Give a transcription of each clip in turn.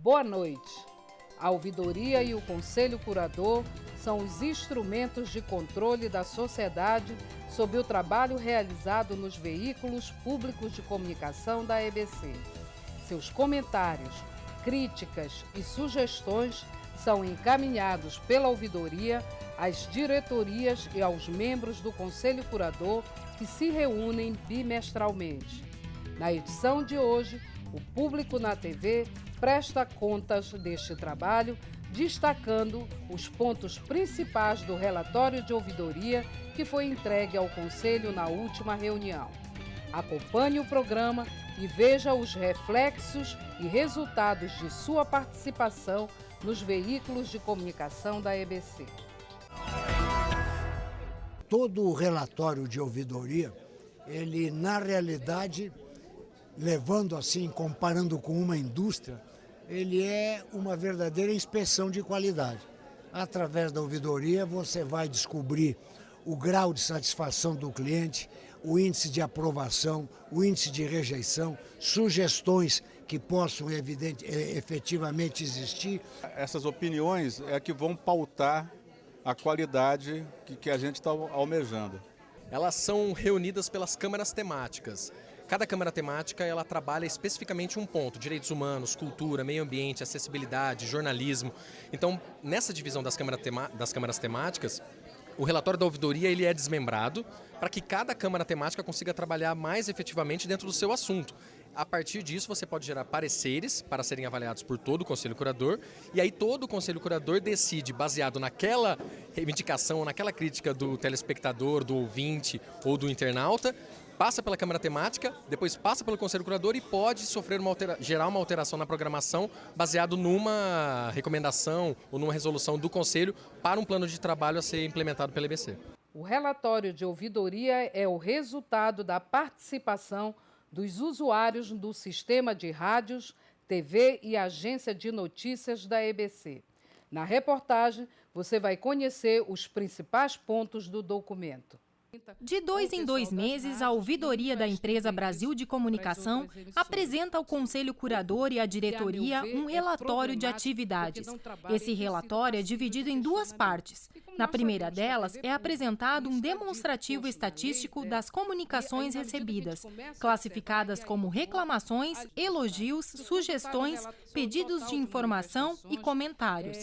Boa noite. A ouvidoria e o Conselho Curador são os instrumentos de controle da sociedade sobre o trabalho realizado nos veículos públicos de comunicação da EBC. Seus comentários, críticas e sugestões são encaminhados pela ouvidoria às diretorias e aos membros do Conselho Curador, que se reúnem bimestralmente. Na edição de hoje, o Público na TV presta contas deste trabalho, destacando os pontos principais do relatório de ouvidoria que foi entregue ao Conselho na última reunião. Acompanhe o programa e veja os reflexos e resultados de sua participação nos veículos de comunicação da EBC. Todo o relatório de ouvidoria, ele na realidade, levando assim, comparando com uma indústria, ele é uma verdadeira inspeção de qualidade. Através da ouvidoria você vai descobrir o grau de satisfação do cliente, o índice de aprovação, o índice de rejeição, sugestões que possam efetivamente existir. Essas opiniões é que vão pautar a qualidade que a gente está almejando. Elas são reunidas pelas câmaras temáticas. Cada câmara temática ela trabalha especificamente um ponto: direitos humanos, cultura, meio ambiente, acessibilidade, jornalismo. Então, nessa divisão das câmaras temáticas, o relatório da ouvidoria ele é desmembrado para que cada câmara temática consiga trabalhar mais efetivamente dentro do seu assunto. A partir disso, você pode gerar pareceres para serem avaliados por todo o Conselho Curador, e aí todo o Conselho Curador decide, baseado naquela reivindicação, naquela crítica do telespectador, do ouvinte ou do internauta, passa pela Câmara Temática, depois passa pelo Conselho Curador e pode gerar uma alteração na programação baseado numa recomendação ou numa resolução do Conselho para um plano de trabalho a ser implementado pela EBC. O relatório de ouvidoria é o resultado da participação dos usuários do sistema de rádios, TV e agência de notícias da EBC. Na reportagem, você vai conhecer os principais pontos do documento. De 2 em 2 meses, a ouvidoria da empresa Brasil de Comunicação apresenta ao Conselho Curador e à diretoria um relatório de atividades. Esse relatório é dividido em 2 partes. Na primeira delas, é apresentado um demonstrativo estatístico das comunicações recebidas, classificadas como reclamações, elogios, sugestões, pedidos de informação e comentários.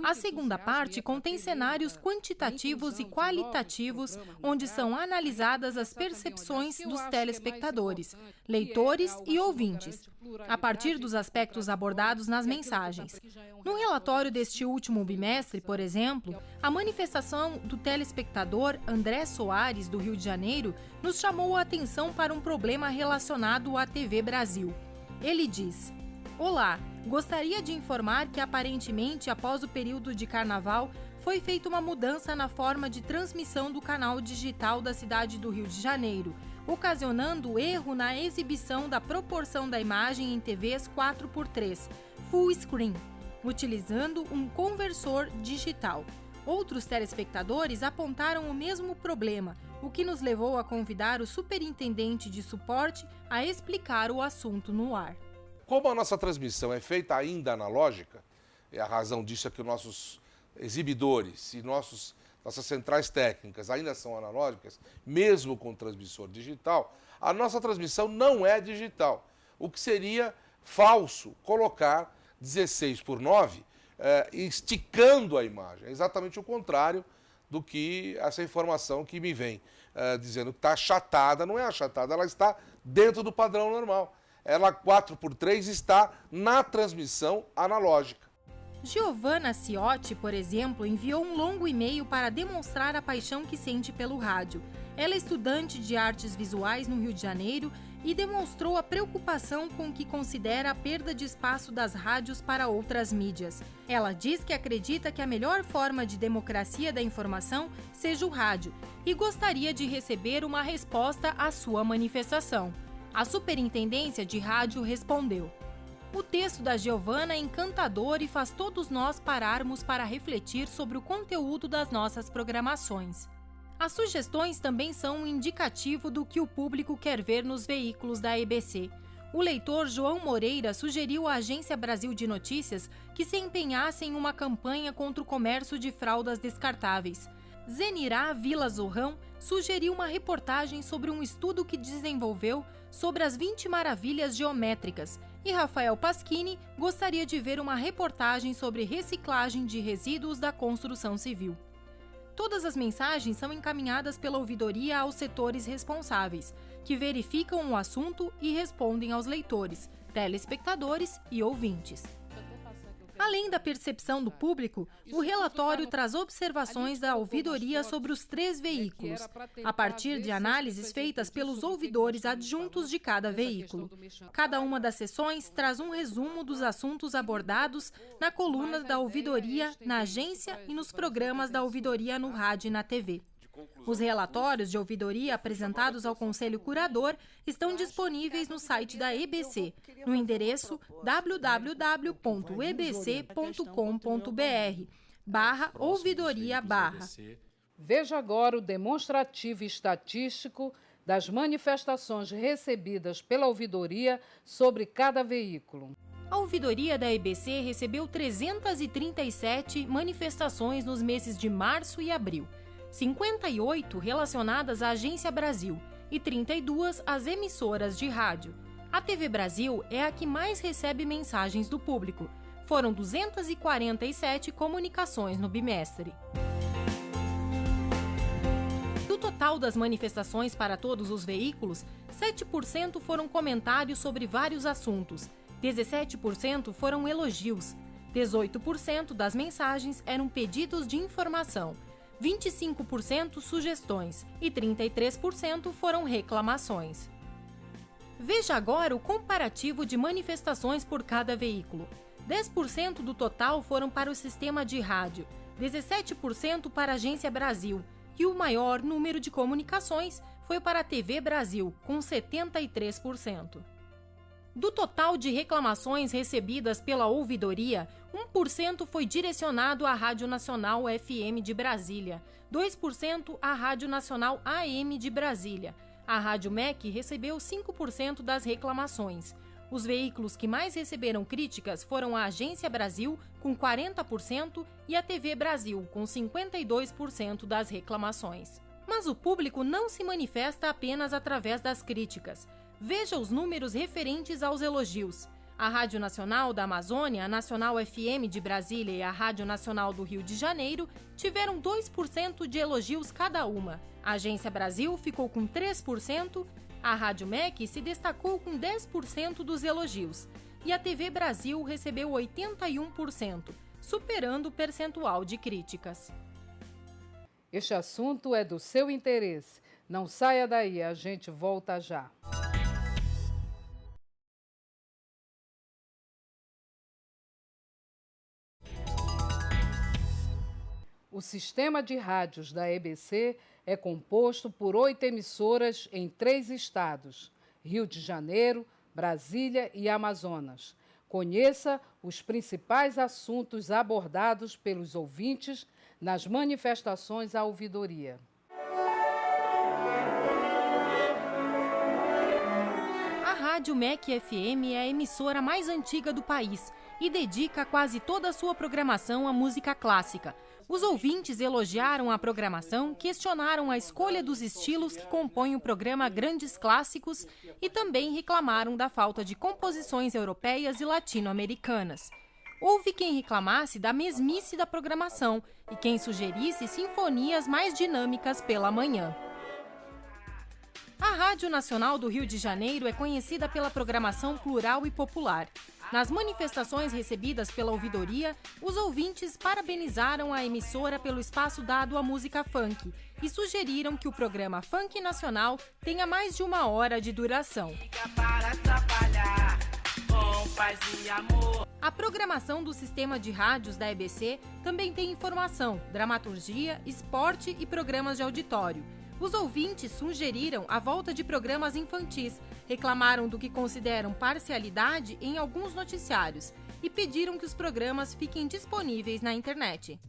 A segunda parte contém cenários quantitativos e qualitativos, onde são analisadas as percepções dos telespectadores, leitores e ouvintes, a partir dos aspectos abordados nas mensagens. No relatório deste último bimestre, por exemplo, a manifestação do telespectador André Soares, do Rio de Janeiro, nos chamou a atenção para um problema relacionado à TV Brasil. Ele diz: "Olá, gostaria de informar que aparentemente após o período de carnaval foi feita uma mudança na forma de transmissão do canal digital da cidade do Rio de Janeiro, ocasionando erro na exibição da proporção da imagem em TVs 4x3, full screen, utilizando um conversor digital. Outros telespectadores apontaram o mesmo problema, o que nos levou a convidar o superintendente de suporte a explicar o assunto no ar." Como a nossa transmissão é feita ainda analógica, e a razão disso é que os nossos exibidores e nossas centrais técnicas ainda são analógicas, mesmo com transmissor digital, a nossa transmissão não é digital. O que seria falso colocar 16:9 esticando a imagem. É exatamente o contrário do que essa informação que me vem dizendo que está achatada. Não é achatada, ela está dentro do padrão normal. Ela 4x3 está na transmissão analógica. Giovanna Ciotti, por exemplo, enviou um longo e-mail para demonstrar a paixão que sente pelo rádio. Ela é estudante de artes visuais no Rio de Janeiro e demonstrou a preocupação com o que considera a perda de espaço das rádios para outras mídias. Ela diz que acredita que a melhor forma de democracia da informação seja o rádio e gostaria de receber uma resposta à sua manifestação. A Superintendência de Rádio respondeu: O texto da Giovana é encantador e faz todos nós pararmos para refletir sobre o conteúdo das nossas programações. As sugestões também são um indicativo do que o público quer ver nos veículos da EBC. O leitor João Moreira sugeriu à Agência Brasil de Notícias que se empenhasse em uma campanha contra o comércio de fraldas descartáveis. Zenirá Vila Zorrão sugeriu uma reportagem sobre um estudo que desenvolveu sobre as 20 maravilhas geométricas, e Rafael Pasquini gostaria de ver uma reportagem sobre reciclagem de resíduos da construção civil. Todas as mensagens são encaminhadas pela ouvidoria aos setores responsáveis, que verificam o assunto e respondem aos leitores, telespectadores e ouvintes. Além da percepção do público, o relatório traz observações da ouvidoria sobre os 3 veículos, a partir de análises feitas pelos ouvidores adjuntos de cada veículo. Cada uma das sessões traz um resumo dos assuntos abordados na coluna da ouvidoria, na agência e nos programas da ouvidoria no rádio e na TV. Os relatórios de ouvidoria apresentados ao Conselho Curador estão disponíveis no site da EBC, no endereço www.ebc.com.br/ouvidoria/. Veja agora o demonstrativo estatístico das manifestações recebidas pela ouvidoria sobre cada veículo. A ouvidoria da EBC recebeu 337 manifestações nos meses de março e abril. 58 relacionadas à Agência Brasil e 32 às emissoras de rádio. A TV Brasil é a que mais recebe mensagens do público. Foram 247 comunicações no bimestre. Do total das manifestações para todos os veículos, 7% foram comentários sobre vários assuntos, 17% foram elogios, 18% das mensagens eram pedidos de informação, 25% sugestões e 33% foram reclamações. Veja agora o comparativo de manifestações por cada veículo. 10% do total foram para o sistema de rádio, 17% para a Agência Brasil e o maior número de comunicações foi para a TV Brasil, com 73%. Do total de reclamações recebidas pela ouvidoria, 1% foi direcionado à Rádio Nacional FM de Brasília, 2% à Rádio Nacional AM de Brasília. A Rádio MEC recebeu 5% das reclamações. Os veículos que mais receberam críticas foram a Agência Brasil, com 40%, e a TV Brasil, com 52% das reclamações. Mas o público não se manifesta apenas através das críticas. Veja os números referentes aos elogios. A Rádio Nacional da Amazônia, a Nacional FM de Brasília e a Rádio Nacional do Rio de Janeiro tiveram 2% de elogios cada uma. A Agência Brasil ficou com 3%, a Rádio MEC se destacou com 10% dos elogios e a TV Brasil recebeu 81%, superando o percentual de críticas. Este assunto é do seu interesse. Não saia daí, a gente volta já. O sistema de rádios da EBC é composto por 8 emissoras em 3 estados, Rio de Janeiro, Brasília e Amazonas. Conheça os principais assuntos abordados pelos ouvintes nas manifestações à ouvidoria. A Rádio MEC FM é a emissora mais antiga do país e dedica quase toda a sua programação à música clássica. Os ouvintes elogiaram a programação, questionaram a escolha dos estilos que compõem o programa Grandes Clássicos e também reclamaram da falta de composições europeias e latino-americanas. Houve quem reclamasse da mesmice da programação e quem sugerisse sinfonias mais dinâmicas pela manhã. A Rádio Nacional do Rio de Janeiro é conhecida pela programação plural e popular. Nas manifestações recebidas pela ouvidoria, os ouvintes parabenizaram a emissora pelo espaço dado à música funk e sugeriram que o programa Funk Nacional tenha mais de 1 hora de duração. A programação do sistema de rádios da EBC também tem informação, dramaturgia, esporte e programas de auditório. Os ouvintes sugeriram a volta de programas infantis, reclamaram do que consideram parcialidade em alguns noticiários e pediram que os programas fiquem disponíveis na internet.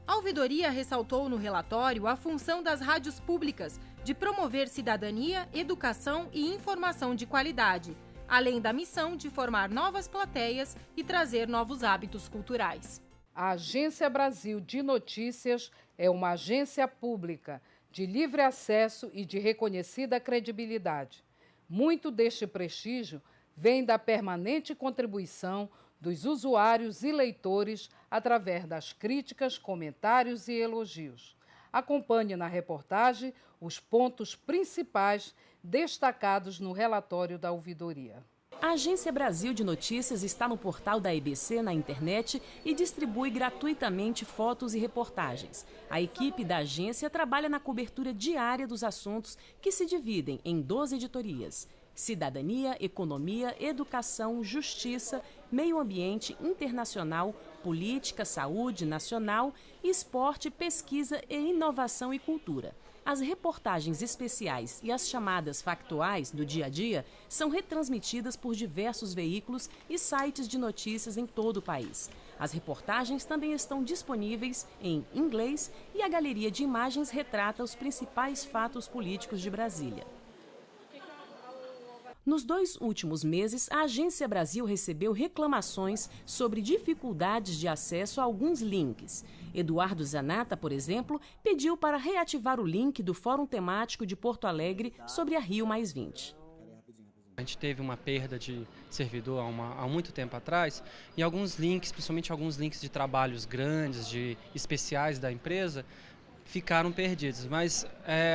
A ouvidoria ressaltou no relatório a função das rádios públicas de promover cidadania, educação e informação de qualidade, além da missão de formar novas plateias e trazer novos hábitos culturais. A Agência Brasil de Notícias é uma agência pública de livre acesso e de reconhecida credibilidade. Muito deste prestígio vem da permanente contribuição dos usuários e leitores através das críticas, comentários e elogios. Acompanhe na reportagem os pontos principais destacados no relatório da ouvidoria. A Agência Brasil de Notícias está no portal da EBC na internet e distribui gratuitamente fotos e reportagens. A equipe da agência trabalha na cobertura diária dos assuntos que se dividem em 12 editorias: cidadania, economia, educação, justiça, meio ambiente, internacional, política, saúde, nacional, esporte, pesquisa e inovação e cultura. As reportagens especiais e as chamadas factuais do dia a dia são retransmitidas por diversos veículos e sites de notícias em todo o país. As reportagens também estão disponíveis em inglês e a galeria de imagens retrata os principais fatos políticos de Brasília. Nos 2 últimos meses, a Agência Brasil recebeu reclamações sobre dificuldades de acesso a alguns links. Eduardo Zanata, por exemplo, pediu para reativar o link do Fórum Temático de Porto Alegre sobre a Rio+20. A gente teve uma perda de servidor há muito tempo atrás e alguns links, principalmente alguns links de trabalhos grandes, de especiais da empresa, ficaram perdidos, mas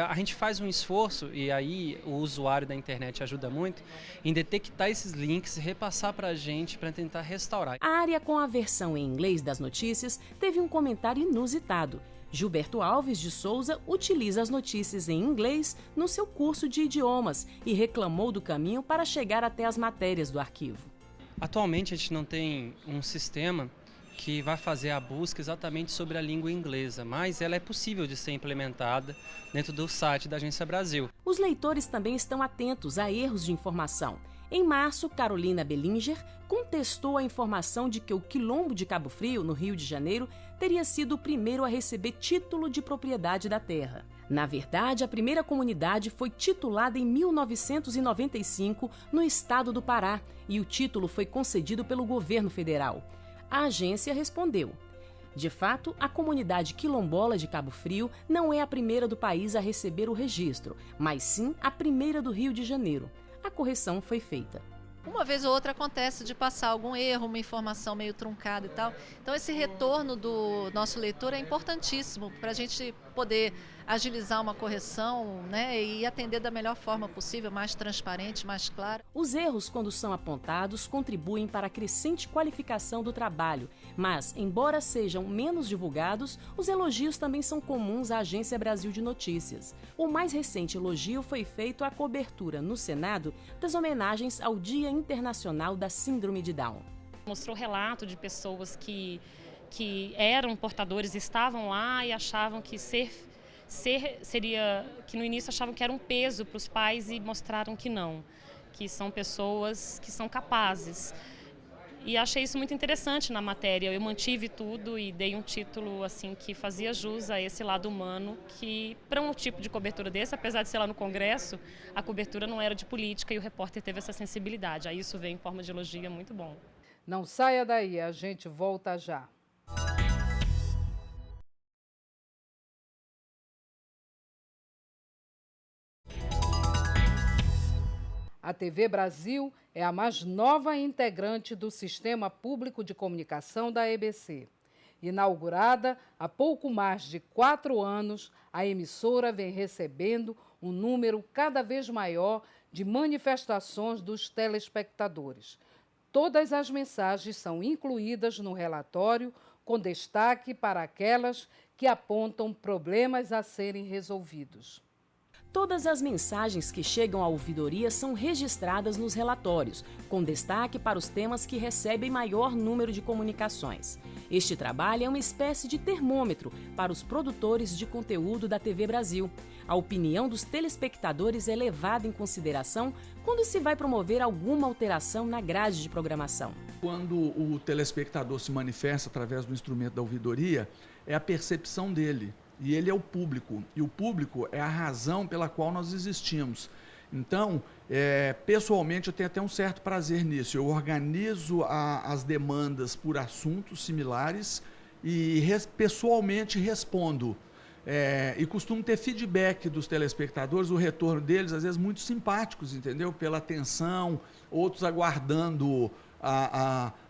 a gente faz um esforço, e aí o usuário da internet ajuda muito, em detectar esses links e repassar para a gente para tentar restaurar. A área com a versão em inglês das notícias teve um comentário inusitado. Gilberto Alves de Souza utiliza as notícias em inglês no seu curso de idiomas e reclamou do caminho para chegar até as matérias do arquivo. Atualmente a gente não tem um sistema que vai fazer a busca exatamente sobre a língua inglesa, mas ela é possível de ser implementada dentro do site da Agência Brasil. Os leitores também estão atentos a erros de informação. Em março, Carolina Bellinger contestou a informação de que o Quilombo de Cabo Frio, no Rio de Janeiro, teria sido o primeiro a receber título de propriedade da terra. Na verdade, a primeira comunidade foi titulada em 1995 no estado do Pará e o título foi concedido pelo governo federal. A agência respondeu: de fato, a comunidade quilombola de Cabo Frio não é a primeira do país a receber o registro, mas sim a primeira do Rio de Janeiro. A correção foi feita. Uma vez ou outra acontece de passar algum erro, uma informação meio truncada e tal. Então esse retorno do nosso leitor é importantíssimo para a gente poder agilizar uma correção, né, e atender da melhor forma possível, mais transparente, mais clara. Os erros, quando são apontados, contribuem para a crescente qualificação do trabalho, mas, embora sejam menos divulgados, os elogios também são comuns à Agência Brasil de Notícias. O mais recente elogio foi feito à cobertura, no Senado, das homenagens ao Dia Internacional da Síndrome de Down. Mostrou relato de pessoas que eram portadores, estavam lá e achavam que seria, que no início achavam que era um peso para os pais e mostraram que não, que são pessoas que são capazes. E achei isso muito interessante na matéria. Eu mantive tudo e dei um título assim que fazia jus a esse lado humano, que para um tipo de cobertura desse, apesar de ser lá no Congresso, a cobertura não era de política e o repórter teve essa sensibilidade. Aí isso veio em forma de elogio, é muito bom. Não saia daí, a gente volta já. A TV Brasil é a mais nova integrante do Sistema Público de Comunicação da EBC. Inaugurada há pouco mais de 4 anos, a emissora vem recebendo um número cada vez maior de manifestações dos telespectadores. Todas as mensagens são incluídas no relatório, com destaque para aquelas que apontam problemas a serem resolvidos. Todas as mensagens que chegam à ouvidoria são registradas nos relatórios, com destaque para os temas que recebem maior número de comunicações. Este trabalho é uma espécie de termômetro para os produtores de conteúdo da TV Brasil. A opinião dos telespectadores é levada em consideração quando se vai promover alguma alteração na grade de programação. Quando o telespectador se manifesta através do instrumento da ouvidoria, é a percepção dele. E ele é o público. E o público é a razão pela qual nós existimos. Então, pessoalmente, eu tenho até um certo prazer nisso. Eu organizo as demandas por assuntos similares e pessoalmente respondo. E costumo ter feedback dos telespectadores, o retorno deles, às vezes, muito simpáticos, entendeu? Pela atenção, outros aguardando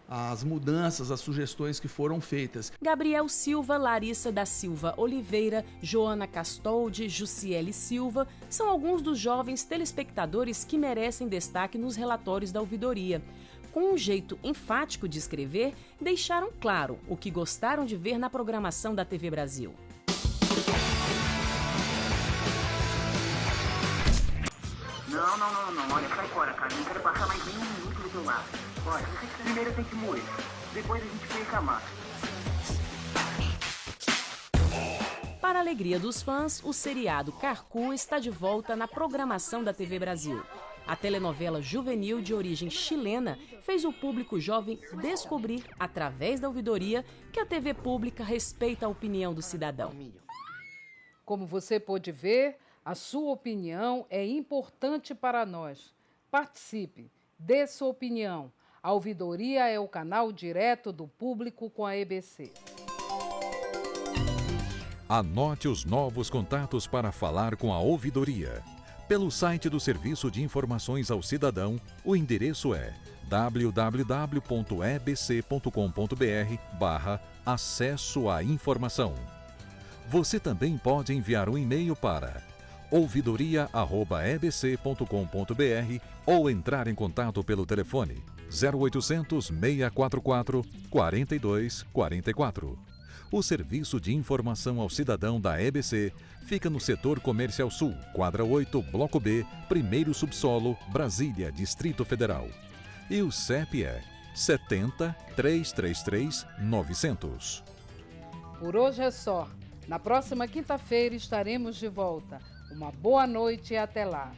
as mudanças, as sugestões que foram feitas. Gabriel Silva, Larissa da Silva Oliveira, Joana Castoldi, Jussiele Silva são alguns dos jovens telespectadores que merecem destaque nos relatórios da ouvidoria. Com um jeito enfático de escrever, deixaram claro o que gostaram de ver na programação da TV Brasil. Não, olha, sai fora, cara, não quero passar mais nenhum minuto do teu lado. Olha, primeiro tem que moer, depois a gente fica massa. Para a alegria dos fãs, o seriado Carcu está de volta na programação da TV Brasil. A telenovela juvenil de origem chilena fez o público jovem descobrir, através da ouvidoria, que a TV pública respeita a opinião do cidadão. Como você pôde ver, a sua opinião é importante para nós. Participe, dê sua opinião. A ouvidoria é o canal direto do público com a EBC. Anote os novos contatos para falar com a ouvidoria. Pelo site do Serviço de Informações ao Cidadão, o endereço é www.ebc.com.br/acesso à informação. Você também pode enviar um e-mail para ouvidoria@ebc.com.br ou entrar em contato pelo telefone 0800 644 4244. O Serviço de Informação ao Cidadão da EBC fica no Setor Comercial Sul, quadra 8, Bloco B, primeiro subsolo, Brasília, Distrito Federal. E o CEP é 70 333 900. Por hoje é só. Na próxima quinta-feira estaremos de volta. Uma boa noite e até lá.